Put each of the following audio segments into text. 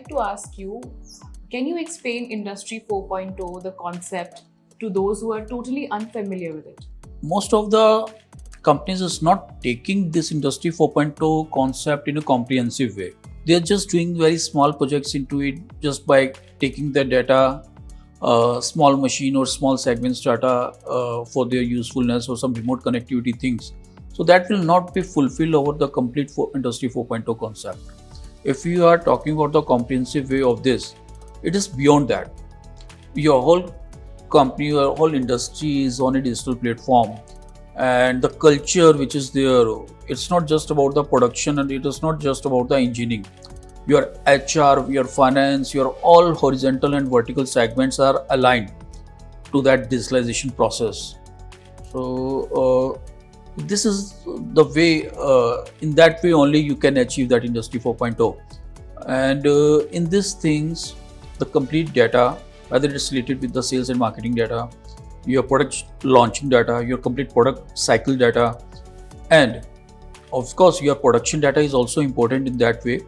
like to ask you, can you explain Industry 4.0, the concept, to those who are totally unfamiliar with it? Most of the companies is not taking this Industry 4.0 concept in a comprehensive way. They are just doing very small projects into it just by taking the data, small machine or small segments data for their usefulness or some remote connectivity things. So that will not be fulfilled over the complete Industry 4.0 concept. If you are talking about the comprehensive way of this, it is beyond that. Your whole company, your whole industry is on a digital platform, and the culture which is there, it's not just about the production and it is not just about the engineering. Your HR, your finance, your all horizontal and vertical segments are aligned to that digitalization process. So this is the way, in that way only you can achieve that Industry 4.0. And in these things, the complete data, whether it's related with the sales and marketing data, your product launching data, your complete product cycle data, and of course your production data is also important in that way.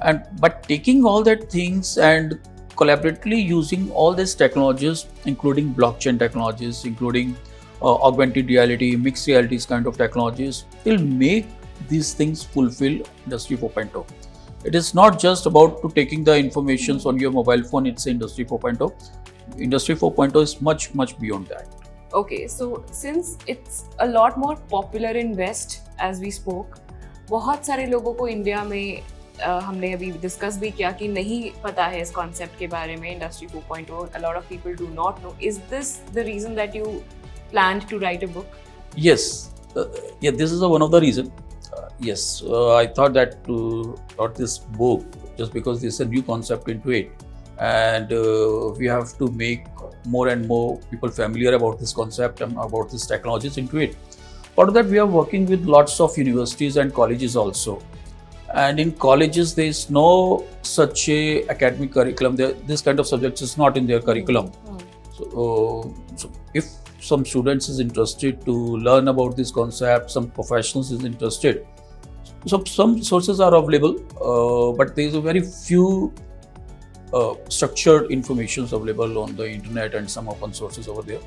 And but taking all that things and collaboratively using all these technologies, including blockchain technologies, including augmented reality, mixed realities kind of technologies, will make these things fulfill Industry 4.0. It is not just about to taking the informations on your mobile phone, it's Industry 4.0. Industry 4.0 is much, much beyond that. Okay, so since it's a lot more popular in West, as we spoke, बहुत सारे लोगों को India में हमने अभी discuss भी किया कि नहीं पता है इस कॉन्सेप्ट के बारे में Industry 4.0. A lot of people do not know. Is this the reason that you planned to write a book? Yes, yeah, this is one of the reasons. Yes, I thought that to write this book just because there's a new concept into it, and we have to make more and more people familiar about this concept and about these technologies into it. For that, we are working with lots of universities and colleges also. And in colleges, there is no such a academic curriculum. This kind of subjects is not in their curriculum. So if some students is interested to learn about this concept, some professionals is interested, so some sources are available, but there is a very few structured informations available on the internet and some open sources over there.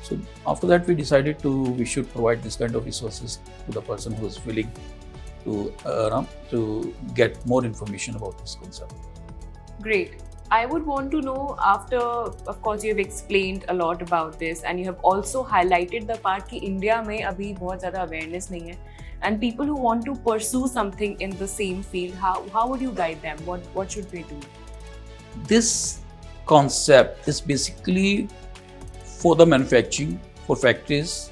So after that, we decided we should provide this kind of resources to the person who is willing to get more information about this concept. Great. I would want to know, after, of course, you have explained a lot about this and you have also highlighted the part कि India में अभी बहुत ज़्यादा awareness नहीं है, and people who want to pursue something in the same field, how would you guide them? What should they do? This concept is basically for the manufacturing, for factories,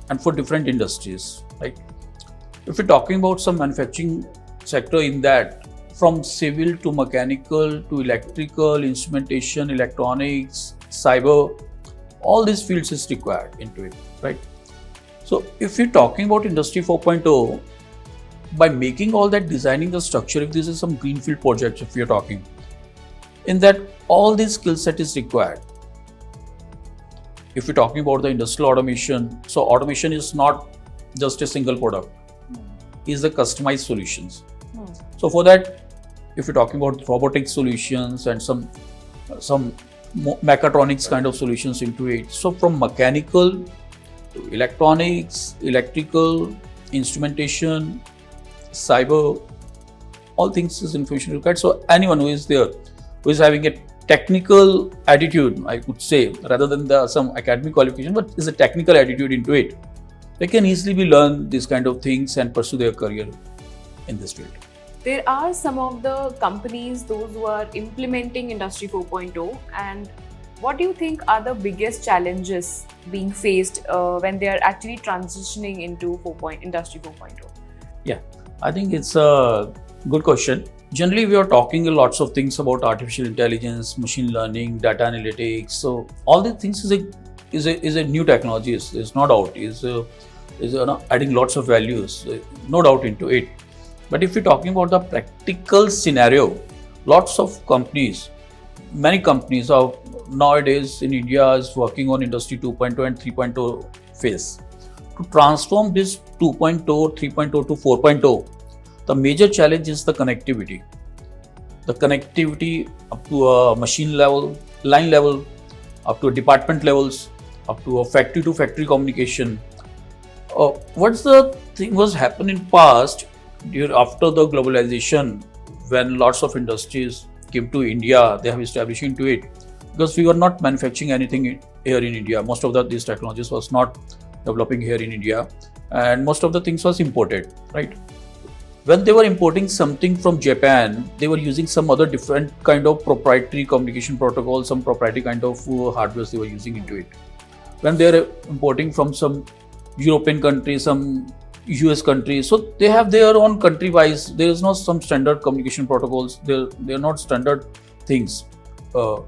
and for different industries, right? If we're talking about some manufacturing sector in that, from civil to mechanical to electrical, instrumentation, electronics, cyber, all these fields is required into it, right? So if you're talking about Industry 4.0, by making all that, designing the structure, if this is some greenfield projects, if you're talking, in that all this skill set is required. If you're talking about the industrial automation, so automation is not just a single product, it's the customized solutions. So for that, if you're talking about robotic solutions and some mechatronics kind of solutions into it, so from mechanical to electronics, electrical, instrumentation, cyber, all things is information required. So anyone who is there, who is having a technical attitude, I could say, rather than some academic qualification, but is a technical attitude into it, they can easily learn these kind of things and pursue their career in this field. There are some of the companies, those who are implementing Industry 4.0, and what do you think are the biggest challenges being faced when they are actually transitioning into Industry 4.0? Yeah, I think it's a good question. Generally, we are talking lots of things about artificial intelligence, machine learning, data analytics. So all these things is a new technology. It's no doubt. Is adding lots of values, no doubt into it. But if you're talking about the practical scenario, lots of companies, many companies are nowadays in India is working on Industry 2.0 and 3.0 phase. To transform this 2.0, 3.0 to 4.0, the major challenge is the connectivity. the connectivity up to a machine level, line level, up to a department levels, up to a factory to factory communication. What's the thing was happened in past after the globalization, when lots of industries came to India, they have established into it, because we were not manufacturing anything here in India. Most of these technologies was not developing here in India, and most of the things was imported, right? When they were importing something from Japan, they were using some other different kind of proprietary communication protocol, some proprietary kind of hardware they were using into it. When they are importing from some European country, some US country, so they have their own country wise. There is no some standard communication protocols. They are not standard things. What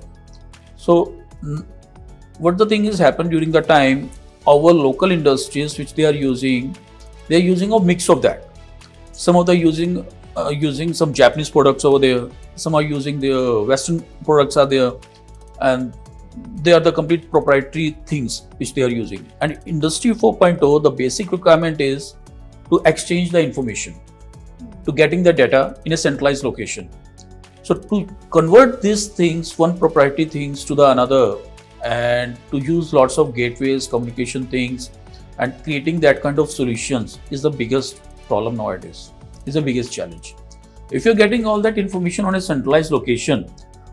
the thing is happened during the time, our local industries which they are using a mix of that. Some of them using some Japanese products over there. Some are using the Western products are there, and they are the complete proprietary things which they are using. And Industry 4.0, the basic requirement is to exchange the information, to getting the data in a centralized location. So to convert these things, one proprietary things to the another, and to use lots of gateways, communication things, and creating that kind of solutions is the biggest problem nowadays, is the biggest challenge. If you're getting all that information on a centralized location,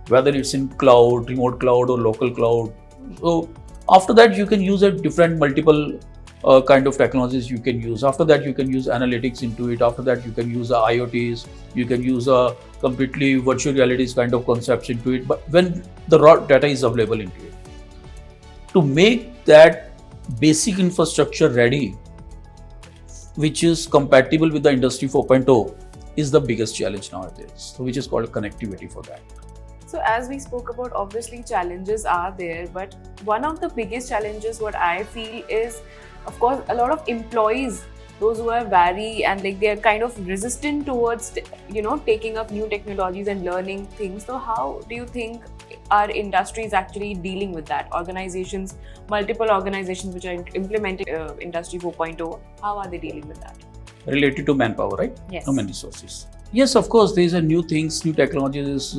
whether it's in cloud, remote cloud or local cloud, so after that you can use a different multiple kind of technologies you can use. After that you can use analytics into it. After that you can use IoTs, you can use a completely virtual realities kind of concepts into it, but when the raw data is available into it. To make that basic infrastructure ready, which is compatible with the Industry 4.0, is the biggest challenge nowadays, which is called connectivity for that. So as we spoke about, obviously challenges are there, but one of the biggest challenges what I feel is, of course, a lot of employees, those who are wary and like they are kind of resistant towards, taking up new technologies and learning things. So how do you think our industry is actually dealing with that? Organizations, multiple organizations which are implementing Industry 4.0, how are they dealing with that? Related to manpower, right? Yes. Human resources. Yes, of course, these are new things, new technologies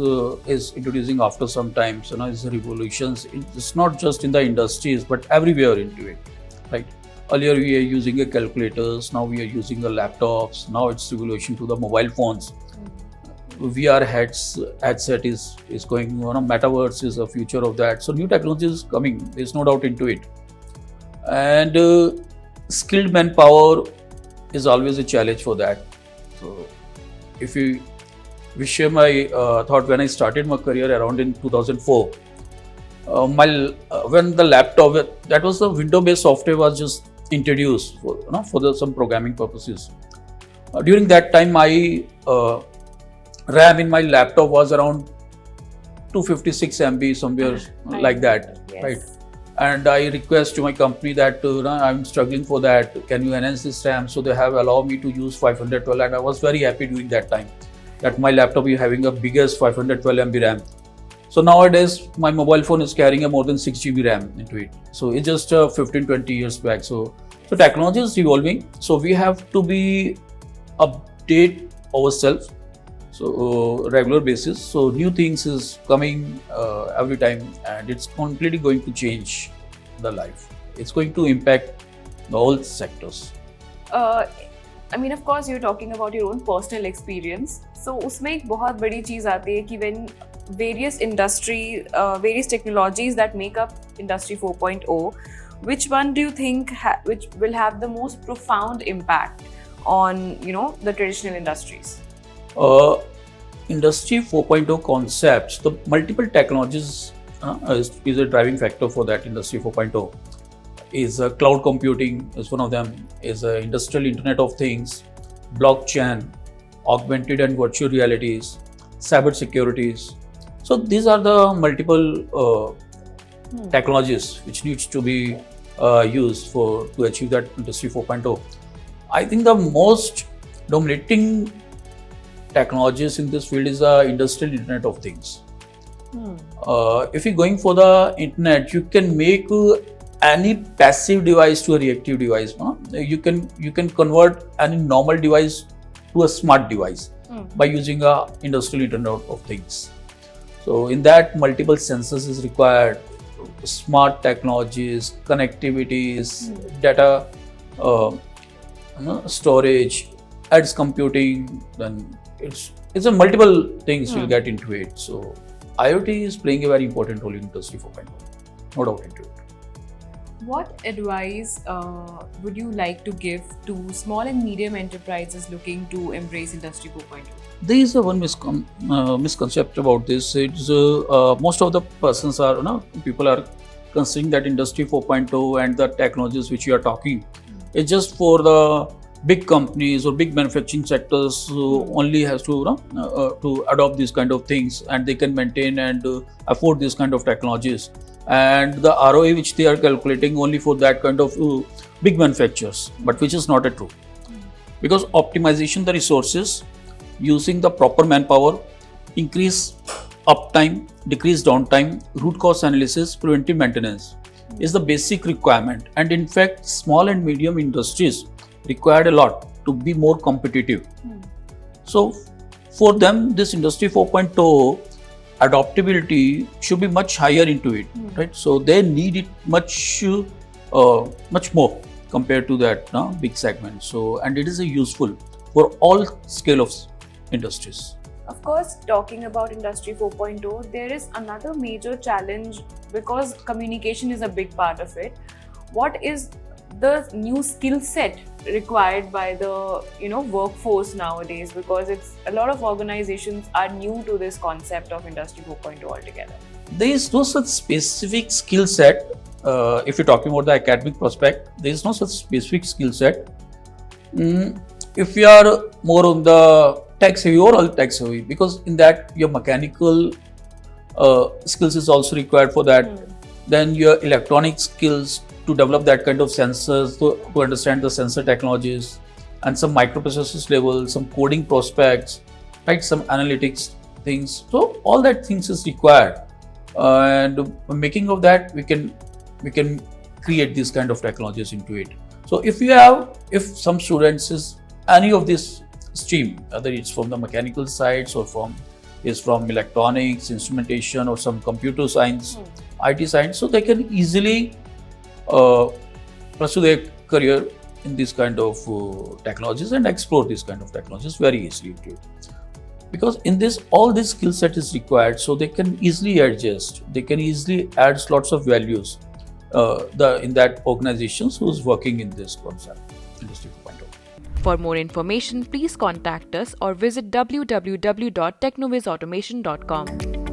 is introducing after some time. So now it's revolutions. It's not just in the industries, but everywhere into it, right? Earlier we are using a calculators, now we are using the laptops, now it's revolution to the mobile phones. VR headset is going, metaverse is a future of that. So new technology is coming, there's no doubt into it. And skilled manpower is always a challenge for that. So if we share my thought, when I started my career around in 2004, when the laptop, that was the window-based software was just introduced for some programming purposes. During that time, my RAM in my laptop was around 256 MB, somewhere like that, yes. Right? And I request to my company that I'm struggling for that. Can you enhance this RAM? So they have allowed me to use 512, and I was very happy during that time that my laptop is having a biggest 512 MB RAM. So nowadays my mobile phone is carrying a more than 6 GB RAM into it. So it's just 15-20 years back. So technology is evolving. So we have to be update ourselves. So regular basis. So new things is coming every time, and it's completely going to change the life. It's going to impact the whole sectors. Of course, you're talking about your own personal experience. So उसमें एक बहुत बड़ी चीज़ आती है कि when various various technologies that make up Industry 4.0, which one do you think which will have the most profound impact on the traditional industries? Industry 4.0 concepts, the multiple technologies is a driving factor for that. Industry 4.0 is cloud computing is one of them, is industrial internet of things, blockchain, augmented and virtual realities, cyber securities. So these are the multiple technologies which needs to be used to achieve that Industry 4.0. I think the most dominating technologies in this field is the industrial internet of things. If you're going for the internet, you can make any passive device to a reactive device. You can convert any normal device to a smart device. by using a industrial Internet of Things. So in that, multiple sensors is required, smart technologies, connectivities, data storage, edge computing. Then it's a multiple things you'll get into it. So IoT is playing a very important role in Industry 4.0, no doubt into it. What advice would you like to give to small and medium enterprises looking to embrace Industry 4.0? There is a one misconception about this. It's most of the persons are, people are considering that Industry 4.0 and the technologies which you are talking is just for the big companies or big manufacturing sectors who only has to adopt these kind of things, and they can maintain and afford these kind of technologies, and the ROI which they are calculating only for that kind of big manufacturers, but which is not a true. Because optimization the resources, using the proper manpower, increase uptime, decrease downtime, root cause analysis, preventive maintenance is the basic requirement. And in fact, small and medium industries required a lot to be more competitive. So for them, this Industry 4.0 adaptability should be much higher into it, right? So they need it much more compared to that big segment. So, and it is a useful for all scale of industries. Of course, talking about Industry 4.0, there is another major challenge because communication is a big part of it. What is the new skill set required by the workforce nowadays? Because it's a lot of organizations are new to this concept of Industry 4.0 altogether. There is no such specific skill set. If you're talking about the academic prospect, there is no such specific skill set. If you are more on the tech savvy or all tech savvy, because in that your mechanical skills is also required for that. Then your electronic skills to develop that kind of sensors, to understand the sensor technologies, and some microprocessors level, some coding prospects, right? Some analytics things. So all that things is required, and making of that we can create these kind of technologies into it. So if some students is any of this stream, whether it's from the mechanical sides or from electronics, instrumentation, or some computer science, IT science, so they can easily pursue their career in this kind of technologies and explore these kind of technologies very easily too. Because in this, all this skill set is required, so they can easily adjust, they can easily add lots of values in that organizations who's working in this concept, Industry 4.0. For more information, please contact us or visit www.technovizautomation.com.